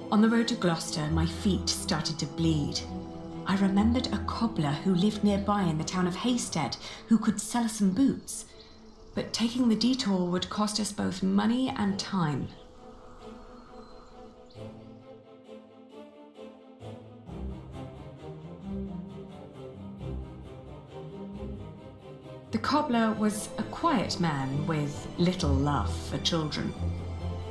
On the road to Gloucester, my feet started to bleed. I remembered a cobbler who lived nearby in the town of Hastead who could sell us some boots, but taking the detour would cost us both money and time. The cobbler was a quiet man with little love for children.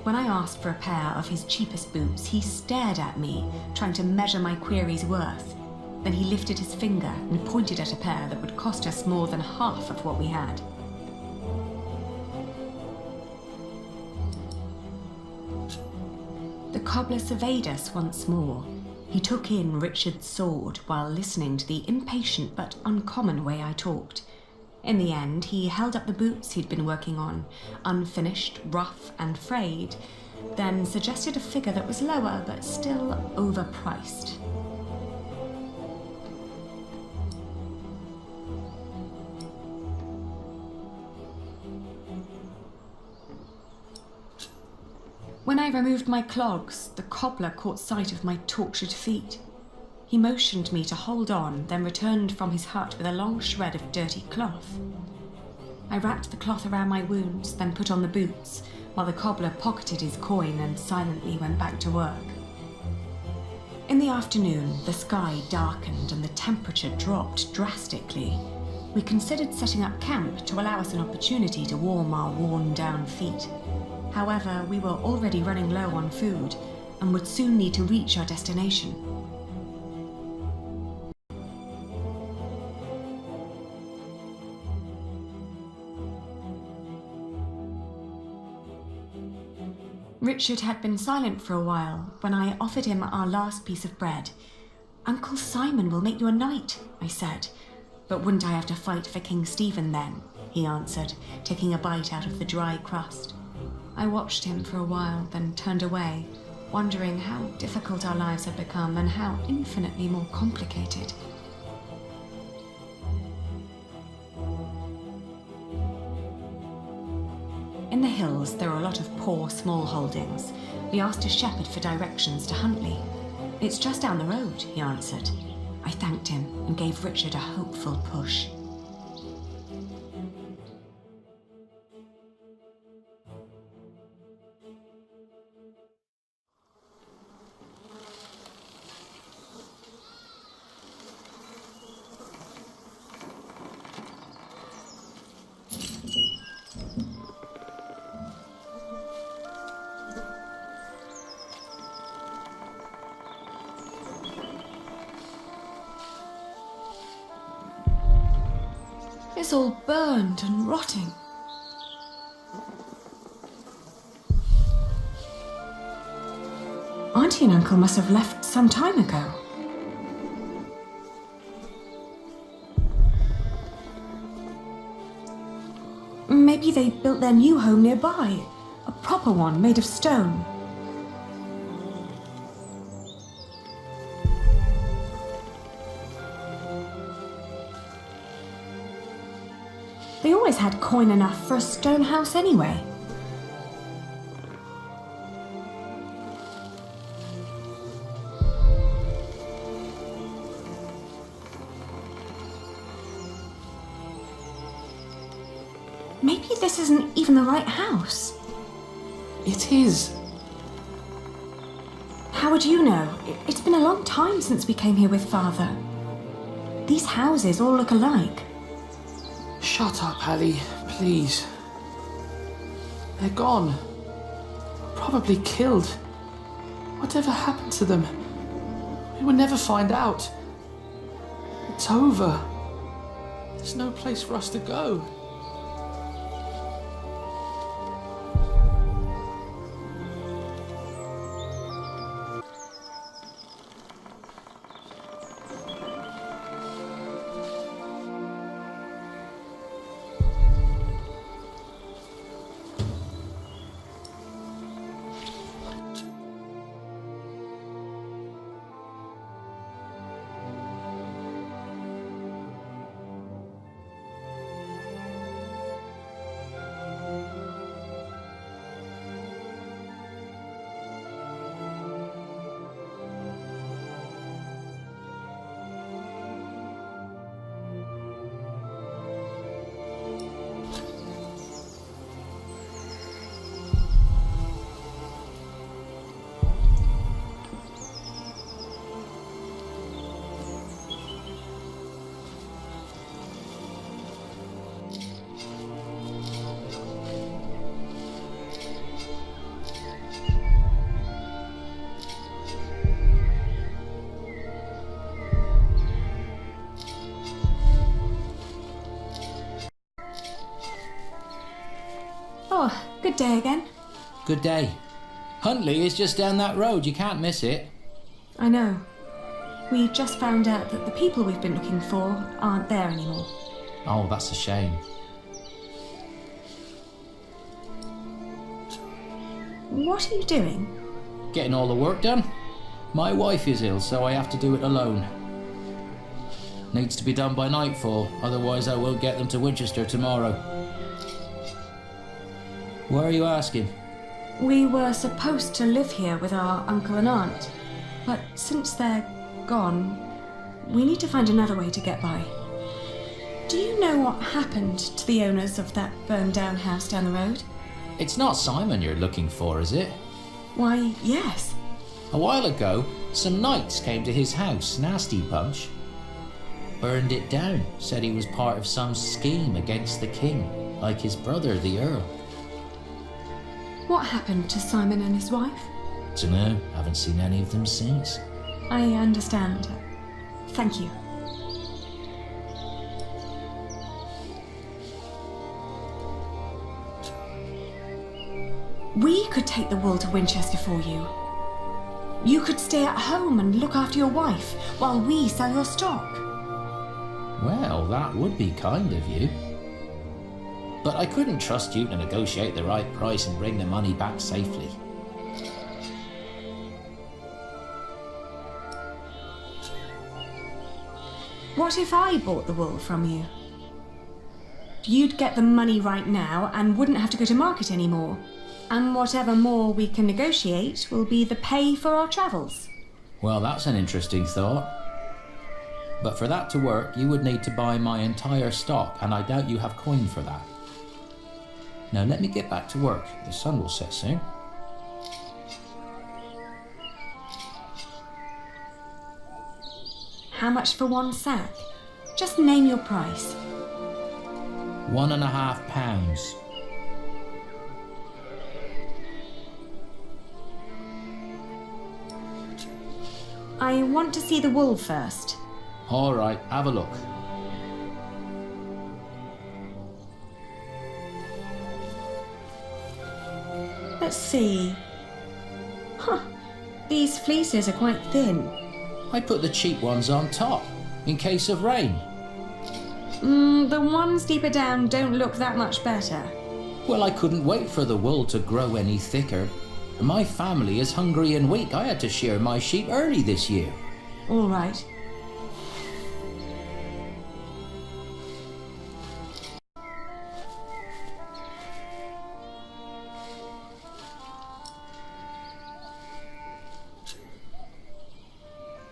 When I asked for a pair of his cheapest boots, he stared at me, trying to measure my query's worth. Then he lifted his finger and pointed at a pair that would cost us more than half of what we had. The cobbler surveyed us once more. He took in Richard's sword while listening to the impatient but uncommon way I talked. In the end, he held up the boots he'd been working on, unfinished, rough and frayed, then suggested a figure that was lower but still overpriced. When I removed my clogs, the cobbler caught sight of my tortured feet. He motioned me to hold on, then returned from his hut with a long shred of dirty cloth. I wrapped the cloth around my wounds, then put on the boots, while the cobbler pocketed his coin and silently went back to work. In the afternoon, the sky darkened and the temperature dropped drastically. We considered setting up camp to allow us an opportunity to warm our worn-down feet. However, we were already running low on food and would soon need to reach our destination. Richard had been silent for a while when I offered him our last piece of bread. "Uncle Simon will make you a knight," I said. "But wouldn't I have to fight for King Stephen then?" he answered, taking a bite out of the dry crust. I watched him for a while, then turned away, wondering how difficult our lives had become and how infinitely more complicated. In the hills, there are a lot of poor, small holdings. We asked a shepherd for directions to Huntley. "It's just down the road," he answered. I thanked him and gave Richard a hopeful push. It's all burned and rotting. Auntie and Uncle must have left some time ago. Maybe they built their new home nearby, a proper one made of stone. They always had coin enough for a stone house anyway. Maybe this isn't even the right house. It is. How would you know? It's been a long time since we came here with Father. These houses all look alike. Shut up, Ali, please. They're gone. Probably killed. Whatever happened to them? We will never find out. It's over. There's no place for us to go. Oh, good day again. Good day. Huntley is just down that road, you can't miss it. I know. We just found out that the people we've been looking for aren't there anymore. Oh, that's a shame. What are you doing? Getting all the work done? My wife is ill, so I have to do it alone. Needs to be done by nightfall, otherwise I won't get them to Winchester tomorrow. Why are you asking? We were supposed to live here with our uncle and aunt, but since they're gone, we need to find another way to get by. Do you know what happened to the owners of that burned-down house down the road? It's not Simon you're looking for, is it? Why, yes. A while ago, some knights came to his house, nasty bunch. Burned it down, said he was part of some scheme against the king, like his brother, the Earl. What happened to Simon and his wife? Dunno, haven't seen any of them since. I understand. Thank you. We could take the wool to Winchester for you. You could stay at home and look after your wife while we sell your stock. Well, that would be kind of you. But I couldn't trust you to negotiate the right price and bring the money back safely. What if I bought the wool from you? You'd get the money right now and wouldn't have to go to market anymore. And whatever more we can negotiate will be the pay for our travels. Well, that's an interesting thought. But for that to work, you would need to buy my entire stock, and I doubt you have coin for that. Now let me get back to work. The sun will set soon. How much for one sack? Just name your price. £1.50. I want to see the wool first. All right, have a look. Let's see. Huh. These fleeces are quite thin. I put the cheap ones on top, in case of rain. The ones deeper down don't look that much better. Well, I couldn't wait for the wool to grow any thicker. My family is hungry and weak. I had to shear my sheep early this year. All right.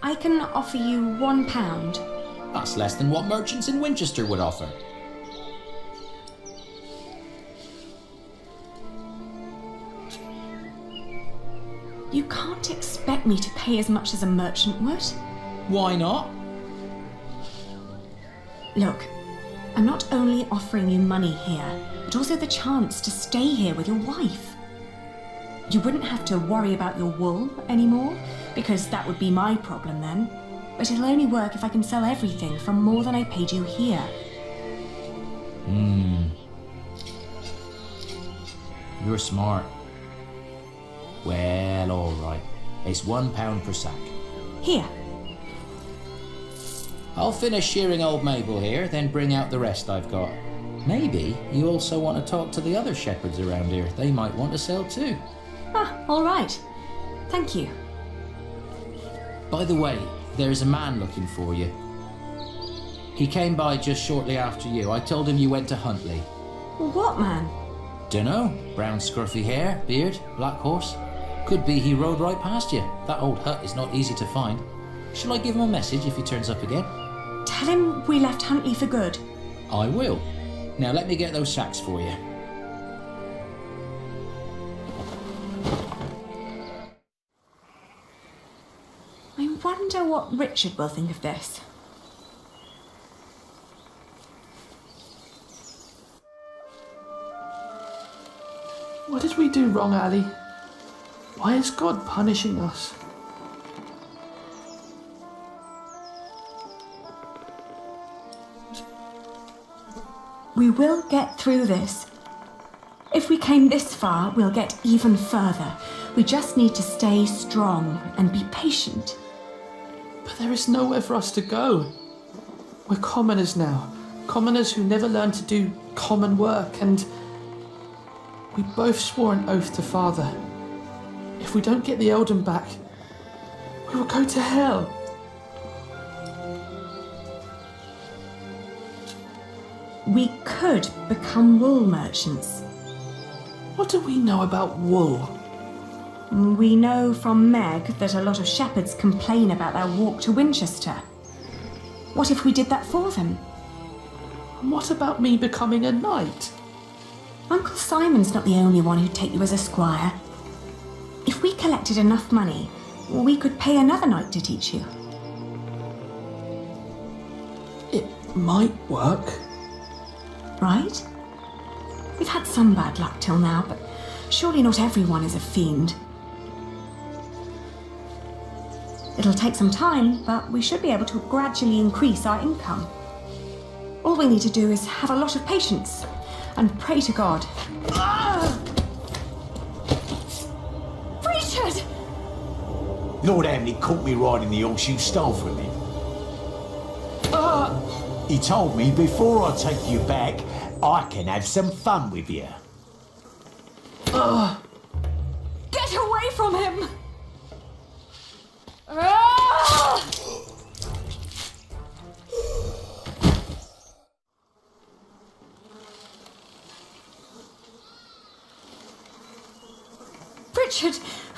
I can offer you £1. That's less than what merchants in Winchester would offer. You can't expect me to pay as much as a merchant would. Why not? Look, I'm not only offering you money here, but also the chance to stay here with your wife. You wouldn't have to worry about your wool anymore, because that would be my problem then. But it'll only work if I can sell everything for more than I paid you here. You're smart. Well, all right. It's £1 per sack. Here. I'll finish shearing old Mabel here, then bring out the rest I've got. Maybe you also want to talk to the other shepherds around here. They might want to sell too. Ah, all right. Thank you. By the way, there's a man looking for you. He came by just shortly after you. I told him you went to Huntley. What man? Dunno. Brown scruffy hair, beard, black horse. Could be he rode right past you. That old hut is not easy to find. Shall I give him a message if he turns up again? Tell him we left Huntley for good. I will. Now let me get those sacks for you. I wonder what Richard will think of this. What did we do wrong, Ali? Why is God punishing us? We will get through this. If we came this far, we'll get even further. We just need to stay strong and be patient. But there is nowhere for us to go. We're commoners now. Commoners who never learned to do common work, and we both swore an oath to Father. If we don't get the Eldon back, we will go to hell. We could become wool merchants. What do we know about wool? We know from Meg that a lot of shepherds complain about their walk to Winchester. What if we did that for them? And what about me becoming a knight? Uncle Simon's not the only one who'd take you as a squire. If we collected enough money, we could pay another knight to teach you. It might work. Right? We've had some bad luck till now, but surely not everyone is a fiend. It'll take some time, but we should be able to gradually increase our income. All we need to do is have a lot of patience and pray to God. Richard! Lord Hamley caught me riding the horse you stole from him. He told me before I take you back, I can have some fun with you. Get away from him!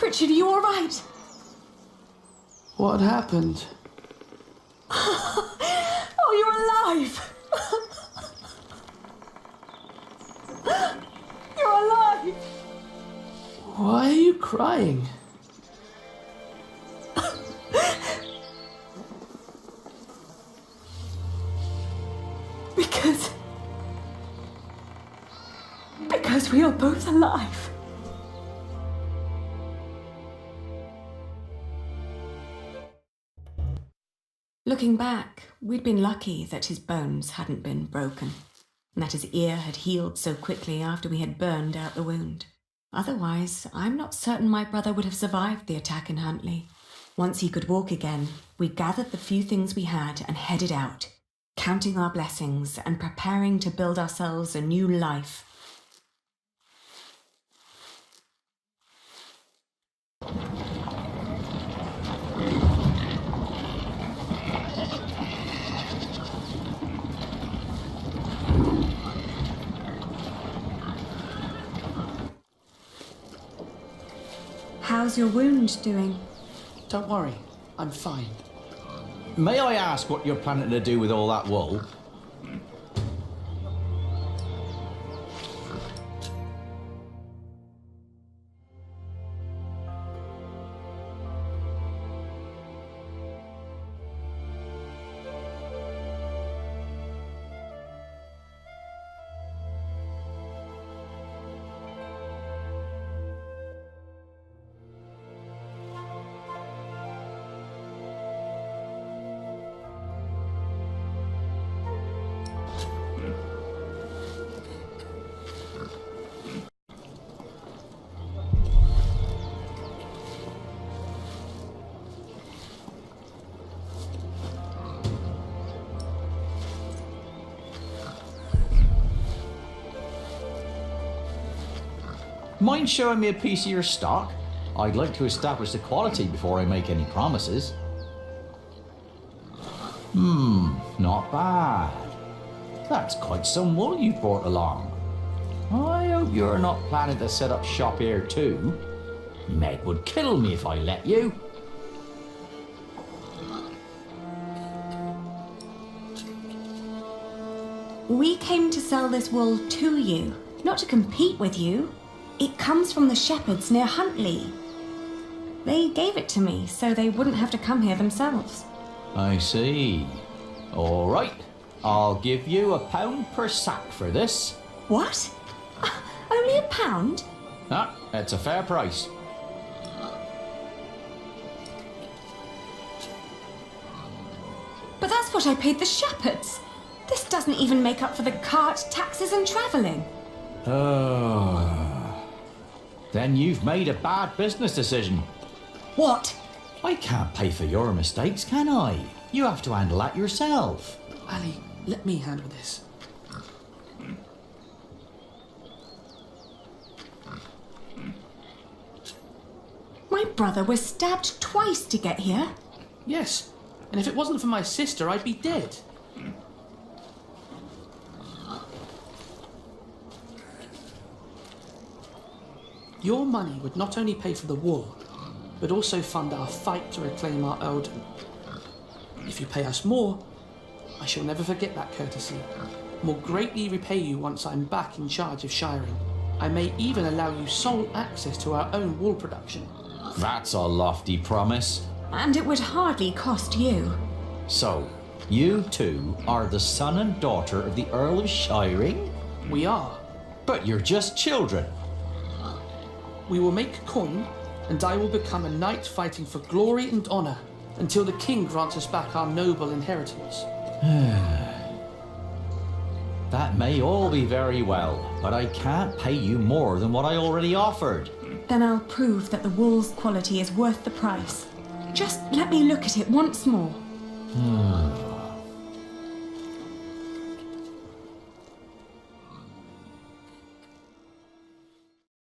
Richard, are you all right? What happened? Oh, you're alive! You're alive! Why are you crying? Because we are both alive. Looking back, we'd been lucky that his bones hadn't been broken, and that his ear had healed so quickly after we had burned out the wound. Otherwise, I'm not certain my brother would have survived the attack in Huntley. Once he could walk again, we gathered the few things we had and headed out, counting our blessings and preparing to build ourselves a new life. How's your wound doing? Don't worry, I'm fine. May I ask what you're planning to do with all that wool? Mind showing me a piece of your stock? I'd like to establish the quality before I make any promises. Not bad. That's quite some wool you brought along. I hope you're not planning to set up shop here too. Meg would kill me if I let you. We came to sell this wool to you, not to compete with you. It comes from the shepherds near Huntley. They gave it to me so they wouldn't have to come here themselves. I see. All right. I'll give you £1 per sack for this. What? Only £1? Ah, that's a fair price. But that's what I paid the shepherds. This doesn't even make up for the cart, taxes and travelling. Oh. Then you've made a bad business decision. What? I can't pay for your mistakes, can I? You have to handle that yourself. Ali, let me handle this. My brother was stabbed twice to get here. Yes, and if it wasn't for my sister, I'd be dead. Your money would not only pay for the war, but also fund our fight to reclaim our earldom. If you pay us more, I shall never forget that courtesy. More greatly repay you once I'm back in charge of shiring. I may even allow you sole access to our own wool production. That's a lofty promise. And it would hardly cost you. So, you two are the son and daughter of the Earl of Shiring? We are. But you're just children. We will make coin, and I will become a knight fighting for glory and honour until the king grants us back our noble inheritance. That may all be very well, but I can't pay you more than what I already offered. Then I'll prove that the wool's quality is worth the price. Just let me look at it once more.